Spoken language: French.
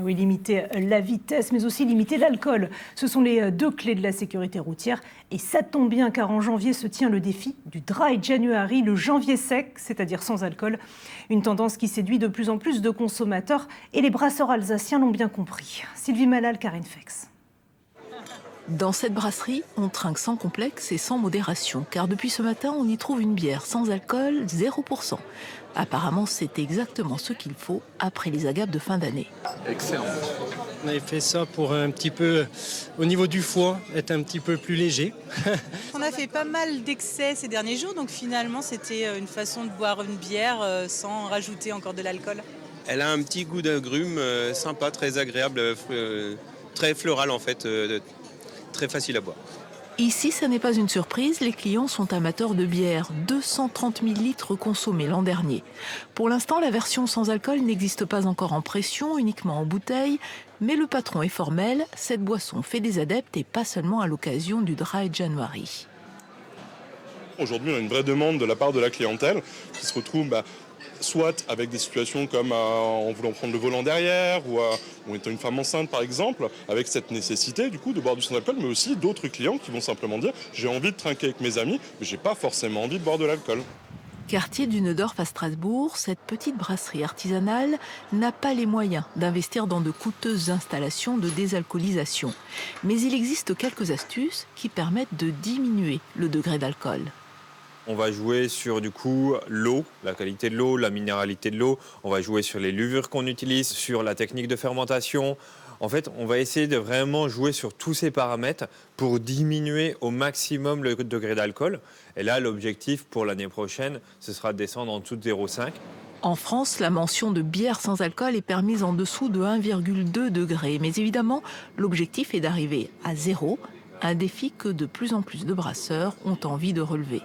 Oui, limiter la vitesse, mais aussi limiter l'alcool. Ce sont les deux clés de la sécurité routière. Et ça tombe bien, car en janvier se tient le défi du Dry January, le janvier sec, c'est-à-dire sans alcool. Une tendance qui séduit de plus en plus de consommateurs. Et les brasseurs alsaciens l'ont bien compris. Sylvie Malal, Karine Fex. Dans cette brasserie, on trinque sans complexe et sans modération, car depuis ce matin, on y trouve une bière sans alcool, 0%. Apparemment, c'est exactement ce qu'il faut après les agapes de fin d'année. Excellent. On avait fait ça pour un petit peu, au niveau du foie, être un petit peu plus léger. On a fait pas mal d'excès ces derniers jours, donc finalement c'était une façon de boire une bière sans rajouter encore de l'alcool. Elle a un petit goût d'agrumes sympa, très agréable, très floral en fait, très facile à boire. Ici, ça n'est pas une surprise, les clients sont amateurs de bière. 230 000 litres consommés l'an dernier. Pour l'instant, la version sans alcool n'existe pas encore en pression, uniquement en bouteille. Mais le patron est formel, cette boisson fait des adeptes et pas seulement à l'occasion du Dry January. Aujourd'hui, on a une vraie demande de la part de la clientèle qui se retrouve soit avec des situations comme en voulant prendre le volant derrière ou étant une femme enceinte par exemple, avec cette nécessité du coup de boire du sans-alcool, mais aussi d'autres clients qui vont simplement dire j'ai envie de trinquer avec mes amis, mais j'ai pas forcément envie de boire de l'alcool. Quartier du Neudorf à Strasbourg, cette petite brasserie artisanale n'a pas les moyens d'investir dans de coûteuses installations de désalcoolisation. Mais il existe quelques astuces qui permettent de diminuer le degré d'alcool. On va jouer sur du coup l'eau, la qualité de l'eau, la minéralité de l'eau. On va jouer sur les levures qu'on utilise, sur la technique de fermentation. En fait, on va essayer de vraiment jouer sur tous ces paramètres pour diminuer au maximum le degré d'alcool. Et là, l'objectif pour l'année prochaine, ce sera de descendre en dessous de 0,5. En France, la mention de bière sans alcool est permise en dessous de 1,2 degré. Mais évidemment, l'objectif est d'arriver à 0, un défi que de plus en plus de brasseurs ont envie de relever.